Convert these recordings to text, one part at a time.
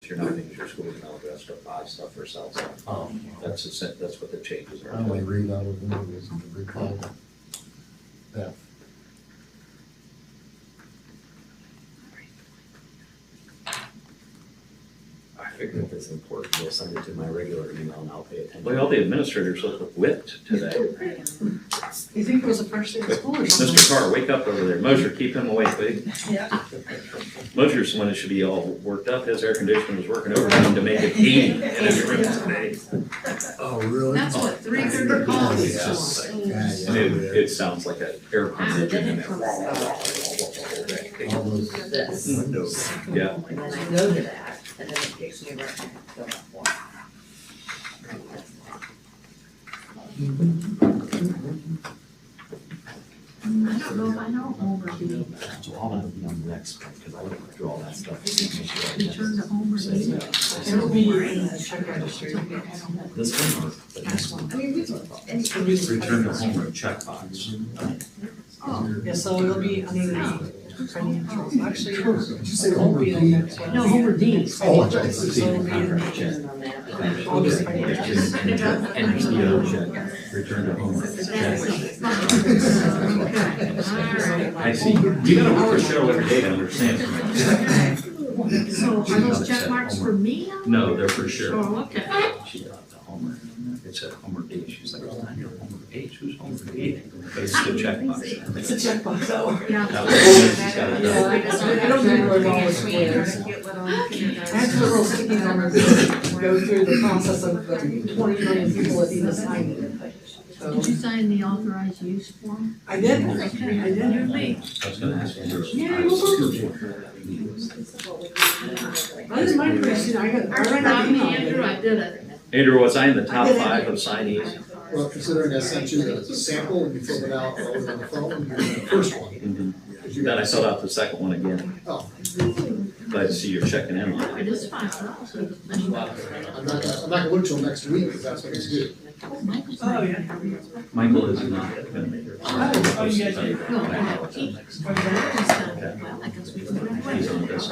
you're not gonna use your school email address to buy stuff or sell stuff. That's what the changes I are. only read out of movies and recall that. I figure if it's important, we'll send it to my regular email and I'll pay attention. Well, all the administrators look whipped today. You think it was the first day of school or something? Mr. Carr, wake up over there. Mosher, keep him awake, please. Yeah. Mosher's the one that should be all worked up. His air conditioner was working overtime to make it 80 in his room today. Oh, really? That's what, 300 calls? And it sounds like an airplane engine in there. All those This. windows. Yeah. And then I go to that, and then it takes me right back to that one. I don't know if I know Homer D. So all that'll be on the next one, because I look through all that stuff. Return to Homer D. It'll be in the check registry. This one or the next one? Return to home or checkbox. Oh, Yeah, so it'll be under the financials, actually. Did you say It won't Homer be D? in the next one. no, Homer D. Oh, I thought So it'll be in the, all the financials. NPO check, return to home. I see. You gotta work with Cheryl every day to understand. So are those check marks for me? No, they're for sure. Oh, okay. She got the Homer. It said Homer D. She's like, oh, I know Homer H. Who's Homer D? But it's the checkbox. It's a checkbox, though. Yeah. That was- she's got it. Yeah, I don't think we're going with squares. I have to put little stickies on her, to go through the process of the 20 million people that need to sign it. So, Did you sign the authorized use form? I did, I You did. and me. I was gonna ask Andrew. Yeah, that is my question, I got, I read that Andrew, email. I did it. Andrew, was I in the top 5 of signees? Well, considering I sent you the sample and you filled it out while I was on the phone, you're the first one. Then I filled out the second one again. Oh, But I see you're checking in on it. It is fine. I'm not gonna look till next week, because that's when it's due. Oh, yeah. Michael is not gonna make it. Oh, you guys did. No, he, well, I guess we can. He's on this.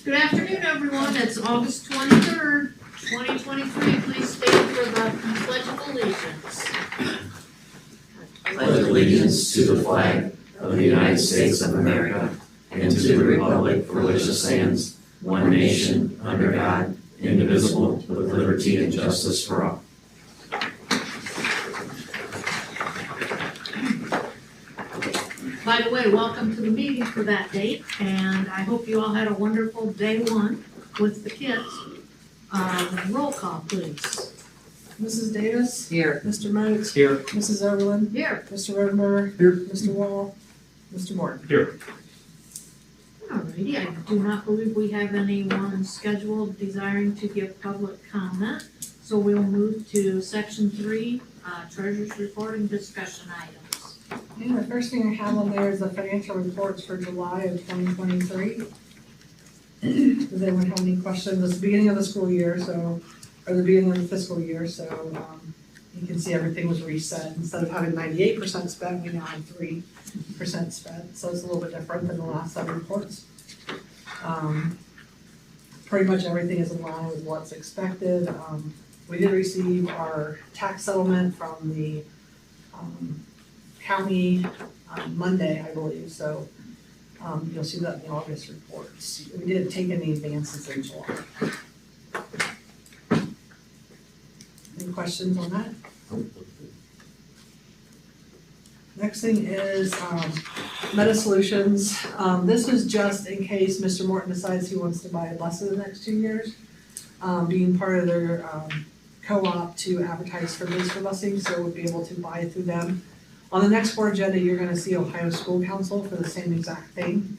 Good afternoon, everyone. It's August 23rd, 2023. Please stand for the Pledge of Allegiance. Pledge allegiance to the flag of the United States of America and to the republic for which it stands, one nation, under God, indivisible, with liberty and justice for all. By the way, welcome to the meeting for that date, and I hope you all had a wonderful day one with the kids. Roll call, please. Mrs. Davis? Here. Mr. Moat? Here. Mrs. Evelyn? Here. Mr. Rodenberger? Here. Mr. Wall? Mr. Morton? Here. Alrighty, I do not believe we have anyone scheduled desiring to give public comment, so we'll move to section 3, treasurer's report and discussion items. Yeah, the first thing I have on there is the financial reports for July of 2023. Does anyone have any questions? It's the beginning of the school year, so, or the beginning of the fiscal year, so you can see everything was reset. Instead of having 98% spent, we now have 3% spent, so it's a little bit different than the last 7 reports. Pretty much everything is in line with what's expected. We did receive our tax settlement from the county on Monday, I believe, so you'll see that in the August reports. We didn't take any advances in July. Any questions on that? Next thing is Meta Solutions. This is just in case Mr. Morton decides he wants to buy a bus in the next 2 years, being part of their co-op to advertise for bids for busing, so we'll be able to buy it through them. On the next board agenda, you're gonna see Ohio School Council for the same exact thing.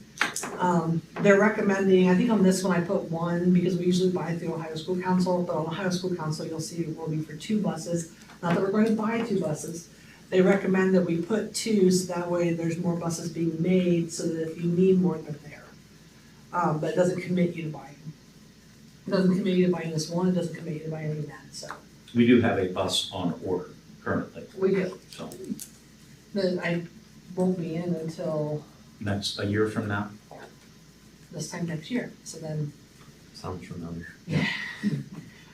They're recommending, I think on this one I put 1 because we usually buy through Ohio School Council, but on Ohio School Council, you'll see it will be for 2 buses. Not that we're going to buy 2 buses. They recommend that we put 2, so that way there's more buses being made, so that if you need more, they're there. But it doesn't commit you to buying. It doesn't commit you to buying this one, it doesn't commit you to buying any of that, so. We do have a bus on order currently, We do. so But I won't be in until next, a year from now. this time next year. So then, Sounds familiar.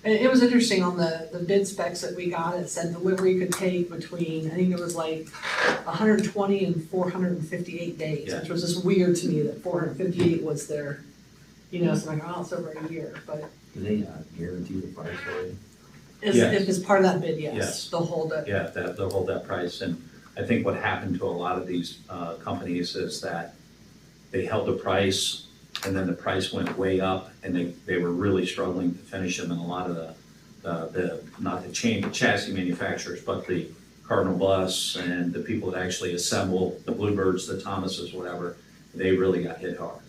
it was interesting on the bid specs that we got, it said delivery could take between, I think it was like 120 and 458 days, Yeah. which was just weird to me that 458 was their, so I'm like, oh, it's over a year, but Do they guarantee the price for you? Yes. if it's part of that bid, Yes. yes, they'll hold it. Yeah, they'll hold that price, and I think what happened to a lot of these companies is that they held the price, and then the price went way up, and they were really struggling to finish them, and a lot of the not the chassis manufacturers, but the Cardinal Bus and the people that actually assemble the Bluebirds, the Thomases, whatever, they really got hit hard.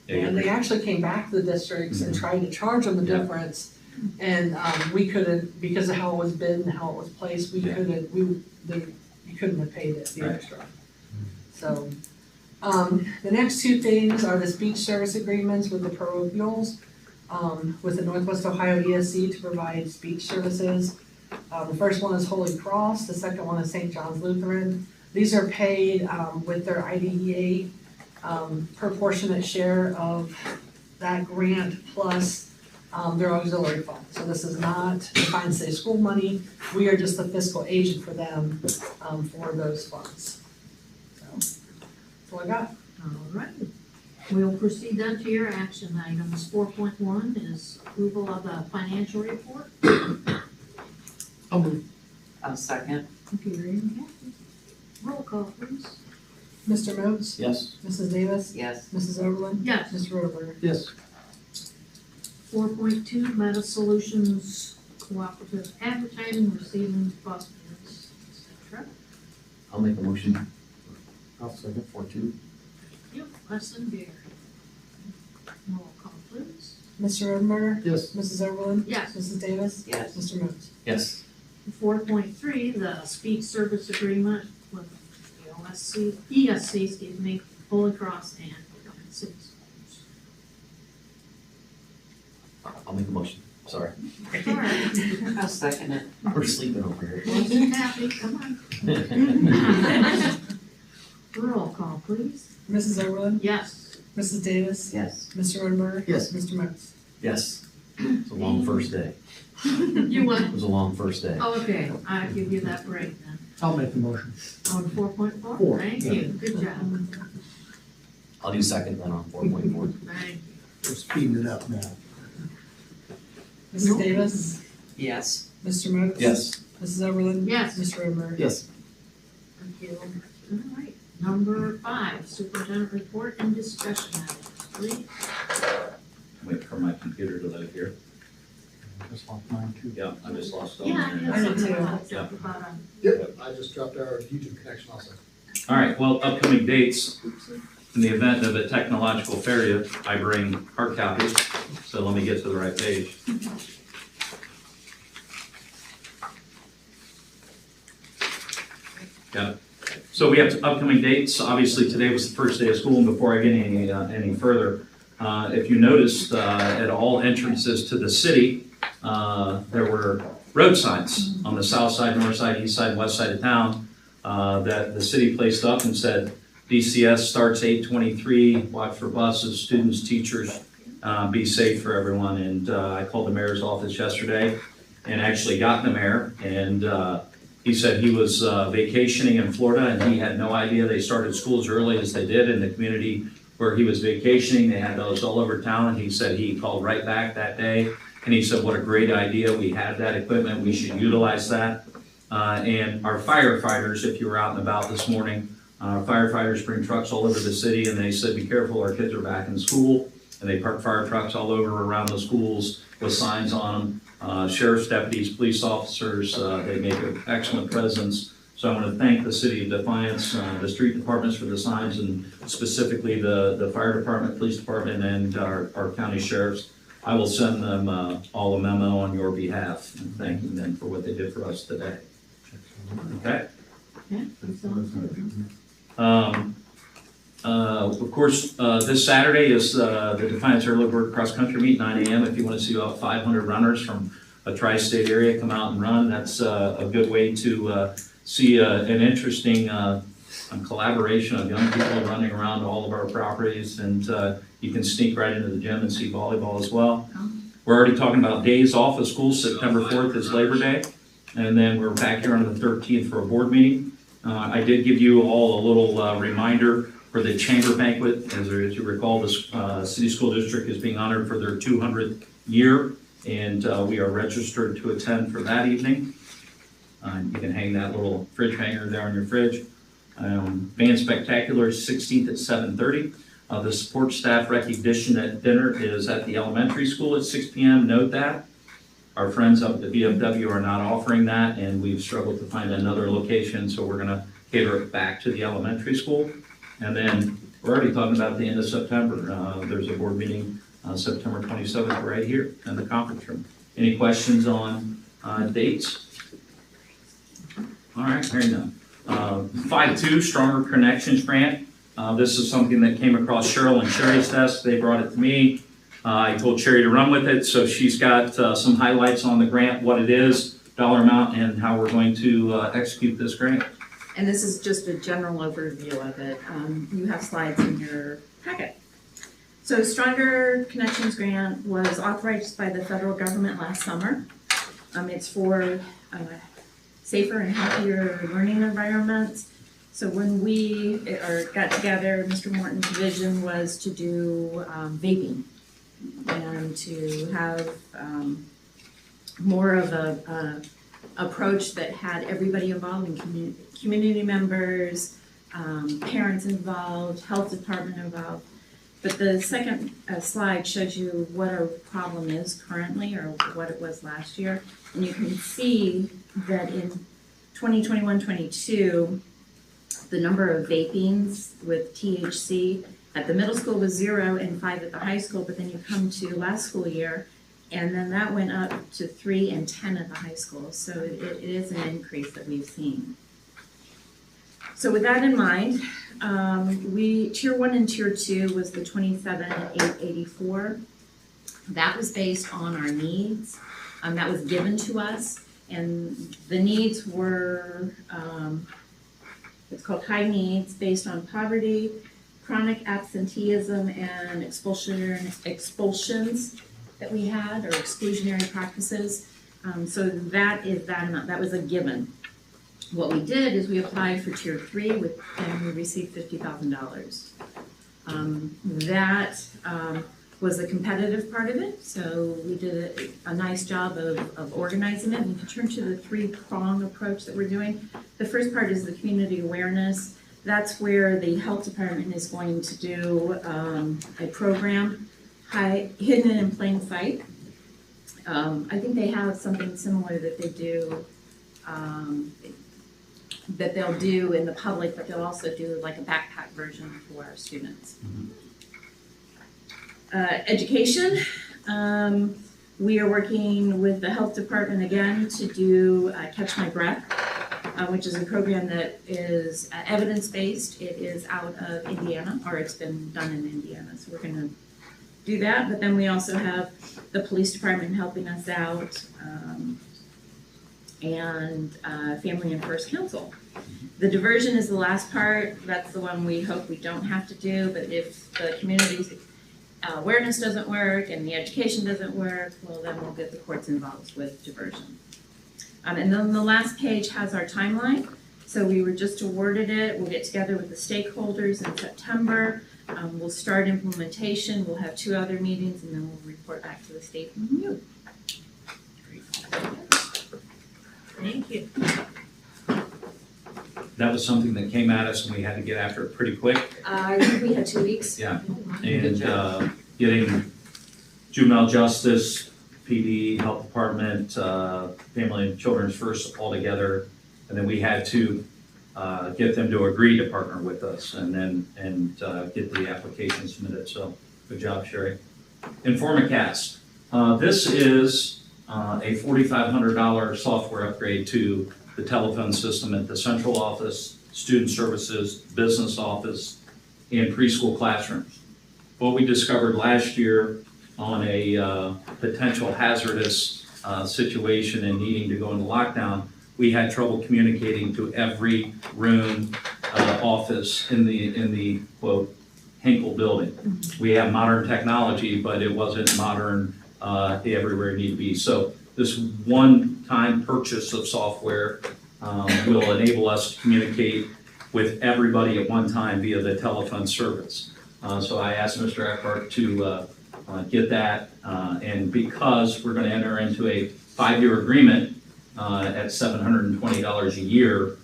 And they actually came back to the districts and tried to charge them the Yeah. difference. And we couldn't, because of how it was bid and how it was placed, we Yeah. couldn't, you couldn't have paid it, the Right. extra. So, the next two things are the speech service agreements with the parochials, with the Northwest Ohio ESC to provide speech services. The first one is Holy Cross, the second one is St. John's Lutheran. These are paid, with their IDEA, proportionate share of that grant plus their auxiliary fund. So this is not Defiance City School money, we are just the fiscal agent for them, for those funds. So, that's all I got. All right. We'll proceed then to your action items. 4.1 is approval of the financial report. I'll move. I'll second. Gary and Kathy. Roll call, please. Mr. Moats? Yes. Mrs. Davis? Yes. Mrs. Oberlin? Yes. Mr. Roberger? Yes. 4.2, Meta Solutions Cooperative Advertising, receiving bus bids, etc. I'll make a motion. I'll second 4.2. Yep, Les and Gary. Roll call, please. Mr. Roberger? Yes. Mrs. Oberlin? Yes. Mrs. Davis? Yes. Mr. Moats? Yes. 4.3, the speech service agreement with the ESC, Holy Cross and Defiance City Schools. I'll make a motion. Sorry. All right, I'll second it. We're sleeping over here. Les and Kathy, come on. Roll call, please. Mrs. Oberlin? Yes. Mrs. Davis? Yes. Mr. Roberger? Yes. Mr. Moats? Yes. It's a long first day. You won. It was a long first day. Okay, I give you that break then. I'll make the motion. On 4.4, Four, thank yeah. you, good job. I'll do second then on 4.4. Thank you. We're speeding it up now. Mrs. Davis? Yes. Mr. Moats? Yes. Mrs. Oberlin? Yes. Mr. Roberger? Yes. Thank you. All right, number 5, superintendent report and discussion items, please. Wait for my computer to load here. Just lost mine too. Yeah, I just lost all Yeah, I mine. have I did something too. about that, about a Yep, I just dropped our YouTube connection also. All right, well, upcoming dates, in the event of a technological failure, I bring hard copies, so let me get to the right page. Got it. So we have upcoming dates, obviously today was the first day of school, and before I get any further, if you noticed, at all entrances to the city, there were road signs on the south side, north side, east side, west side of town, that the city placed up and said, DCS starts 8:23, watch for buses, students, teachers, be safe for everyone. And I called the mayor's office yesterday and actually got the mayor, and he said he was vacationing in Florida and he had no idea they started schools early as they did in the community where he was vacationing. They had those all over town, and he said he called right back that day and he said, what a great idea, we have that equipment, we should utilize that. And our firefighters, if you were out and about this morning, firefighters bring trucks all over the city, and they said, be careful, our kids are back in school. And they park fire trucks all over around the schools with signs on them. Sheriff's deputies, police officers, they make an excellent presence. So I want to thank the city of Defiance, the street departments for the signs, and specifically the fire department, police department, and our county sheriffs. I will send them all a memo on your behalf, and thanking them for what they did for us today. Okay? Yeah, that sounds good. Of course, this Saturday is the Defiance Early Bird Cross Country Meet, 9 a.m. If you want to see about 500 runners from a tri-state area come out and run, that's a good way to see an interesting collaboration of young people running around all of our properties, and you can sneak right into the gym and see volleyball as well. We're already talking about days off of school. September 4th is Labor Day, and then we're back here on the 13th for a board meeting. I did give you all a little reminder for the chamber banquet. As you recall, the city school district is being honored for their 200th year, and we are registered to attend for that evening. You can hang that little fridge hanger there on your fridge. Band Spectacular is 16th at 7:30. The support staff recognition at dinner is at the elementary school at 6 p.m. Note that. Our friends up at the VFW are not offering that, and we've struggled to find another location, so we're gonna cater it back to the elementary school. And then we're already talking about the end of September. There's a board meeting September 27th right here in the conference room. Any questions on dates? All right, hearing none. 5.2, Stronger Connections Grant. This is something that came across Cheryl and Sherry's desk. They brought it to me. I told Sherry to run with it, so she's got some highlights on the grant, what it is, dollar amount, and how we're going to execute this grant. And this is just a general overview of it. You have slides in your packet. So Stronger Connections Grant was authorized by the federal government last summer. It's for safer and healthier learning environments. So when we got together, Mr. Morton's vision was to do vaping and to have more of a approach that had everybody involved, in community members, parents involved, health department involved. But the second slide shows you what our problem is currently, or what it was last year. And you can see that in 2021-22, the number of vapings with THC at the middle school was 0 and 5 at the high school, but then you come to last school year, and then that went up to 3 and 10 at the high school. So it is an increase that we've seen. So with that in mind, Tier 1 and Tier 2 was the 27,884. That was based on our needs. That was given to us, and the needs were, it's called high needs, based on poverty, chronic absenteeism, and expulsions that we had, or exclusionary practices. So that is that amount. That was a given. What we did is we applied for Tier 3 and we received $50,000. That was the competitive part of it, so we did a nice job of organizing it. And you can turn to the 3-prong approach that we're doing. The first part is the community awareness. That's where the health department is going to do a program, hidden in plain sight. I think they have something similar that they do, that they'll do in the public, but they'll also do like a backpack version for our students. Mm-hmm. Education, we are working with the health department again to do Catch My Breath, which is a program that is evidence-based. It is out of Indiana, or it's been done in Indiana, so we're gonna do that. But then we also have the police department helping us out, and Family and First Council. The diversion is the last part. That's the one we hope we don't have to do, but if the community's awareness doesn't work and the education doesn't work, well, then we'll get the courts involved with diversion. And then the last page has our timeline. So we were just awarded it. We'll get together with the stakeholders in September. We'll start implementation. We'll have 2 other meetings, and then we'll report back to the state and you. Thank you. That was something that came at us and we had to get after it pretty quick. I think we had 2 weeks. Yeah, and getting juvenile justice, PD, health department, family and children's first all together. And then we had to get them to agree to partner with us and get the application submitted. So good job, Sherry. Informacast. This is a $4,500 software upgrade to the telephone system at the central office, student services, business office, and preschool classrooms. What we discovered last year on a potential hazardous situation and needing to go into lockdown, we had trouble communicating to every room office in the quote Hinkle building. We have modern technology, but it wasn't modern everywhere it needed to be. So this one-time purchase of software will enable us to communicate with everybody at one time via the telephone service. So I asked Mr. Eckhart to get that, and because we're going to enter into a 5-year agreement at $720 a year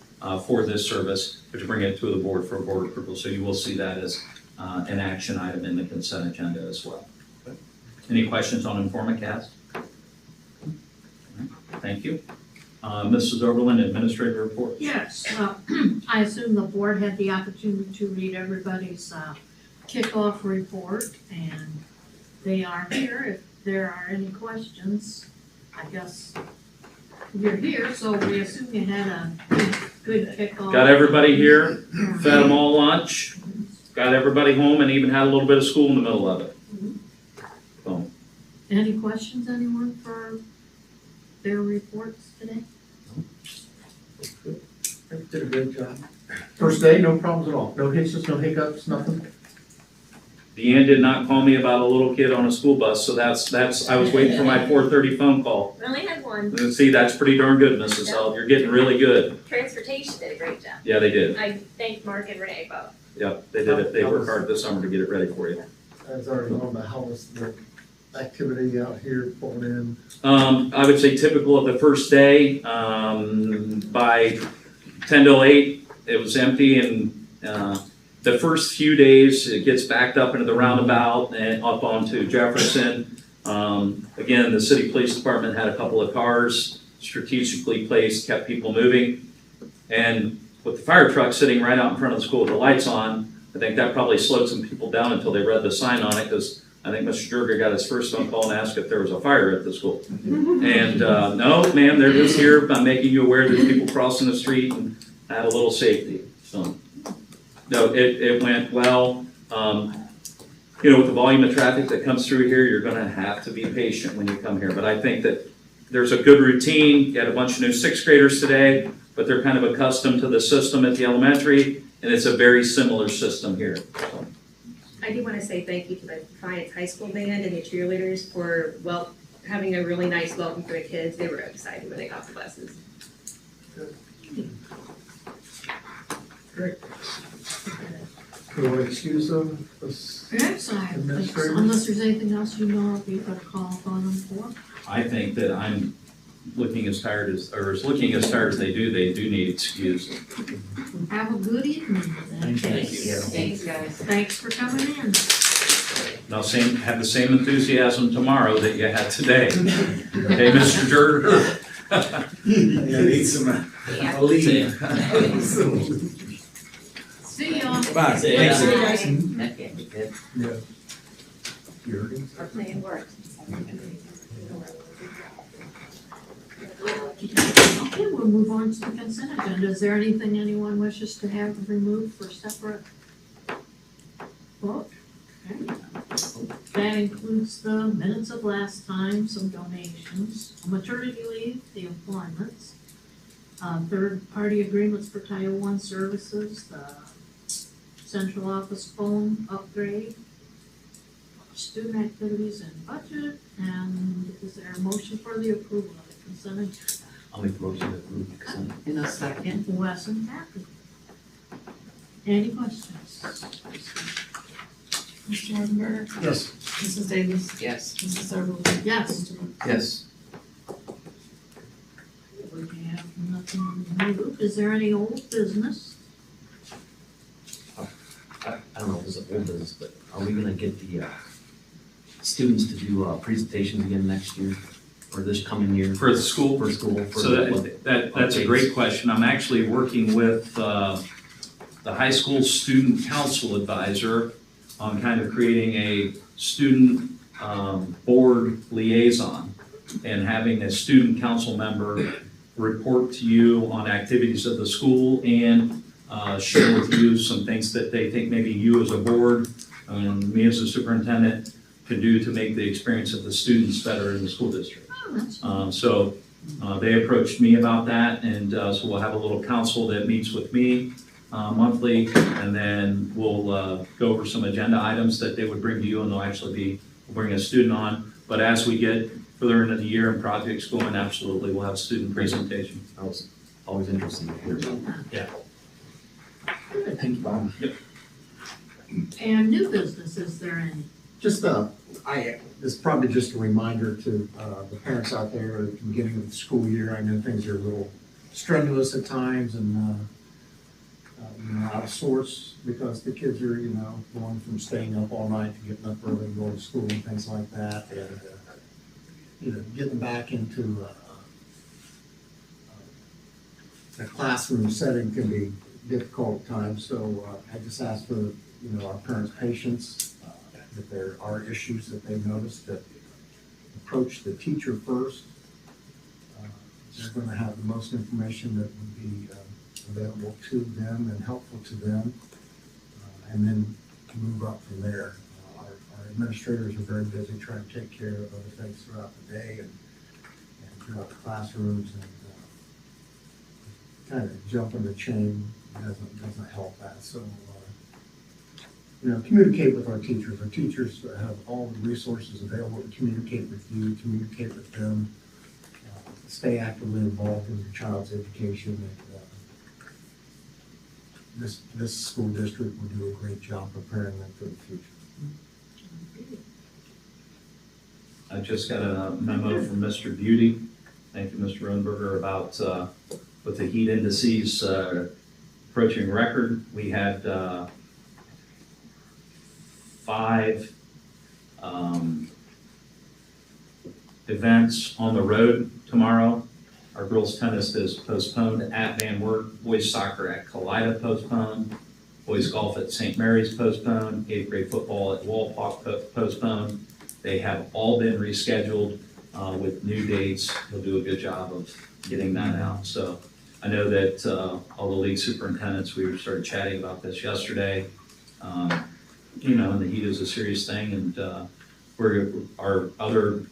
for this service, to bring it to the board for board approval. So you will see that as an action item in the consent agenda as well. Any questions on InformaCast? Thank you. Mrs. Oberlin, Administrative Report. Yes, I assume the board had the opportunity to read everybody's kickoff report, and they are here. If there are any questions, I guess you're here, so we assume you had a good kickoff. Got everybody here, fed them all lunch, got everybody home, and even had a little bit of school in the middle of it. So, Any questions, anyone, for their reports today? Did a great job. First day, no problems at all. No hitches, no hiccups, nothing. Deanne did not call me about a little kid on a school bus, so that's, I was waiting for my 4:30 phone call. We only had one. See, that's pretty darn good, Mrs. Held. You're getting really good. Transportation did a great job. Yeah, they did. I thanked Mark and Renee both. Yep, they did it. They worked hard this summer to get it ready for you. I was already on the house, the activity out here pulling in. I would say typical of the first day, by 10 till 8, it was empty, and the first few days, it gets backed up into the roundabout and up onto Jefferson. Again, the city police department had a couple of cars strategically placed, kept people moving. And with the fire truck sitting right out in front of the school with the lights on, I think that probably slowed some people down until they read the sign on it, because I think Mr. Jurger got his first phone call and asked if there was a fire at the school. And no, ma'am, they're just here. I'm making you aware there's people crossing the street and add a little safety. So, no, it went well. You know, with the volume of traffic that comes through here, you're going to have to be patient when you come here. But I think that there's a good routine. You had a bunch of new 6th graders today, but they're kind of accustomed to the system at the elementary, and it's a very similar system here. So. I do want to say thank you to the Defiance High School band and the cheerleaders for, well, having a really nice welcome for the kids. They were excited when they got the buses. Great. Do we excuse them? Yes, Administrator? unless there's anything else you know of, you could call upon them for. I think that I'm looking as tired as they do need excuse. Have a good evening then. Thanks, guys. Thanks for coming in. Now, have the same enthusiasm tomorrow that you had today. Okay, Mr. Jurger? I need some, leave. See y'all. Bye. Thanks. Our plan worked. Okay, we'll move on to the consent agenda. Is there anything anyone wishes to have removed for separate vote? Okay. That includes the minutes of last time, some donations, maternity leave, the employments, third-party agreements for Title I services, the central office phone upgrade, student activities and budget, and is there a motion for the approval of the consent agenda? I'll make the motion to approve the consent. In a second. Wes and Kathy. Any questions? Mr. Rosenberg, Yes. Mrs. Davis, Yes. Mrs. Oberlin. Yes. Mr. Moore. Yes. We have nothing removed. Is there any old business? I don't know if this is old business, but are we gonna get the students to do presentations again next year, or this coming year? For the school? For school. For So that's a updates. great question. I'm actually working with the high school student council advisor on kind of creating a student board liaison and having a student council member report to you on activities of the school and share with you some things that they think maybe you as a board and me as a superintendent can do to make the experience of the students better in the school district. So they approached me about that, and so we'll have a little council that meets with me monthly, and then we'll go over some agenda items that they would bring to you, and they'll actually we'll bring a student on. But as we get further into the year and projects going, absolutely, we'll have student presentation. Always interesting to hear. Thank you, Bob. And new business, is there any? Just, this is probably just a reminder to, the parents out there at the beginning of the school year. I know things are a little strenuous at times and, out of sorts because the kids are, going from staying up all night to getting up early and going to school and things like that. And, getting back into, a classroom setting can be difficult at times. So, I just ask for, our parents' patience. If there are issues that they notice, that approach the teacher first. They're going to have the most information that would be available to them and helpful to them, and then move up from there. Our administrators are very busy trying to take care of other things throughout the day and throughout the classrooms, and kind of jumping the chain doesn't help that. So, communicate with our teachers. Our teachers have all the resources available to communicate with you, communicate with them, stay actively involved in your child's education. And this school district will do a great job preparing them for the future. I just got a memo from Mr. Beauty. Thank you, Mr. Rodenberger, about with the heat indices approaching record. We had 5 events on the road tomorrow. Our girls tennis is postponed at Van Wert, boys soccer at Kalida postponed, boys golf at St. Mary's postponed, 8th grade football at Walpock postponed. They have all been rescheduled with new dates. He'll do a good job of getting that out. So I know that all the league superintendents, we started chatting about this yesterday. And the heat is a serious thing, and our other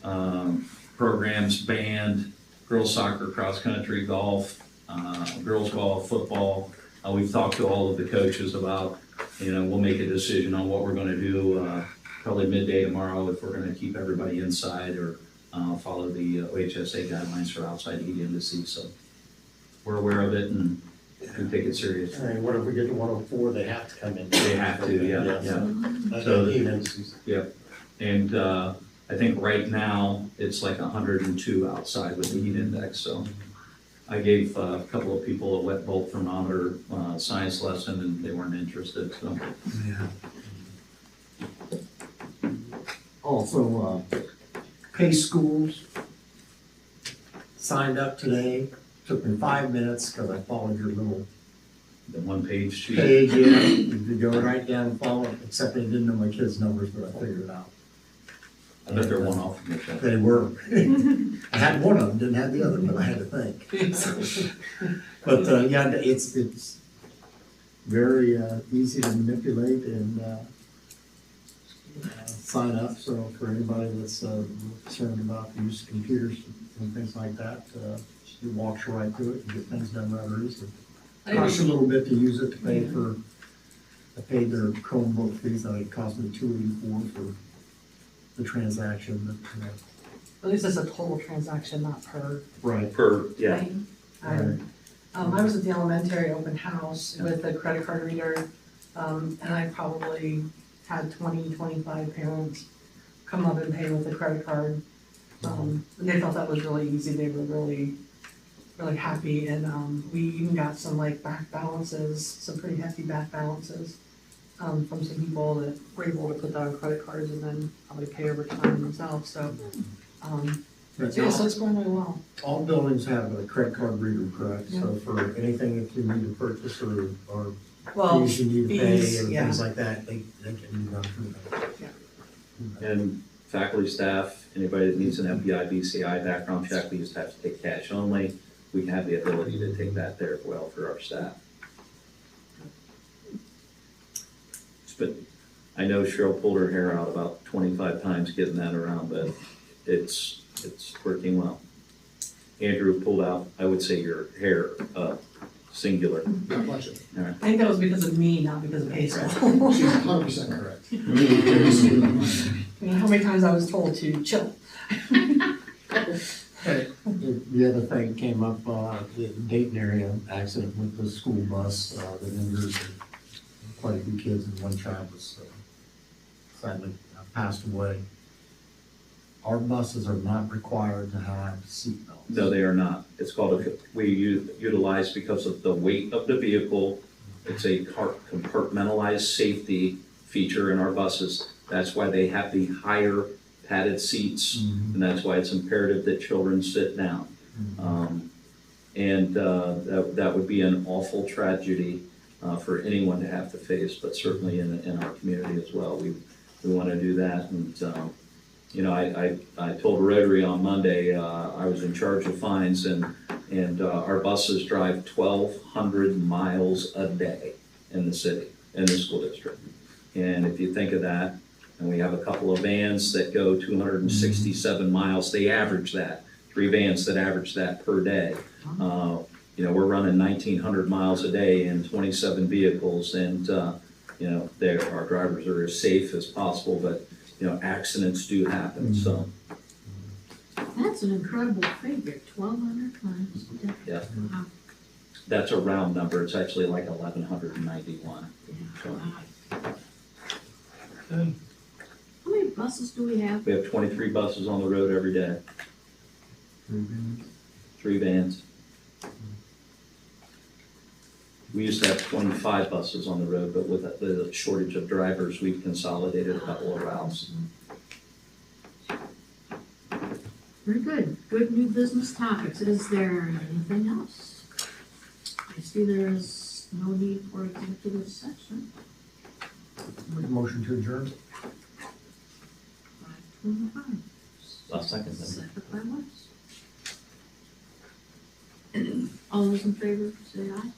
programs, band, girls soccer, cross country, golf, girls golf, football. We've talked to all of the coaches about, we'll make a decision on what we're gonna do, probably midday tomorrow, if we're gonna keep everybody inside or follow the OHSA guidelines for outside heat indices. So we're aware of it and we take it serious. And what if we get to 104, they have to come in? They have to, yeah. That's So, the indices. And I think right now, it's like 102 outside with the heat index, so I gave a couple of people a wet bulb thermometer science lesson, and they weren't interested, so. Yeah. Also, Pace Schools signed up today. Took me 5 minutes because I followed your little The one-page sheet. page, you go right down and follow it, except they didn't know my kids' numbers, but I figured it out. I bet they're one off from each other. They were. I had one of them, didn't have the other, but I had to think. But, it's very easy to manipulate and sign up. So for anybody that's concerned about the use of computers and things like that, you walk right through it and get things done rather easily. Costs a little bit to use it to pay for, I paid their Chromebook fees, that it cost me $284 for the transaction, but, At least it's a total transaction, not per. Right. Thing. I was at the elementary open house with a credit card reader, and I probably had 20-25 parents come up and pay with a credit card. And they felt that was really easy. They were really happy, and we even got some back balances, some pretty hefty back balances from some people that were able to put that on credit cards and then probably pay over time themselves. So, so it's going really well. All buildings have a credit card reader, correct? So for anything that you need to purchase or fees you need to pay and things like that, they can be done through that. And faculty, staff, anybody that needs an FBI, BCI background check, we just have to take cash only. We have the ability to take that there as well for our staff. But I know Cheryl pulled her hair out about 25 times getting that around, but it's working well. Andrew pulled out, I would say, your hair singular. Not much of it. I think that was because of me, not because of Hazel. She's 100% correct. I mean, how many times I was told to chill. The other thing came up, the Dayton area accident with the school bus, that injured quite a few kids and one child was sadly passed away. Our buses are not required to have seatbelts. No, they are not. It's called we utilize because of the weight of the vehicle. It's a compartmentalized safety feature in our buses. That's why they have the higher padded seats, and that's why it's imperative that children sit down. That would be an awful tragedy for anyone to have to face, but certainly in our community as well. We want to do that, and I told Rotary on Monday I was in charge of fines, and our buses drive 1,200 miles a day in the city, in the school district. And if you think of that, and we have a couple of vans that go 267 miles, they average that, 3 vans that average that per day. We're running 1,900 miles a day in 27 vehicles, and our drivers are as safe as possible, but accidents do happen, so. That's an incredible figure, 1,200 miles a day. Yeah. Wow. That's a round number, it's actually like 1,191. So, How many buses do we have? we have 23 buses on the road every day, 3 vans. We used to have 25 buses on the road, but with the shortage of drivers, we've consolidated a couple of routes. Very good. Good new business topics. Is there anything else? I see there is no need for executive session. Make a motion to adjourn. 5:25. I'll second that. Second by Wes. All those in favor, say aye.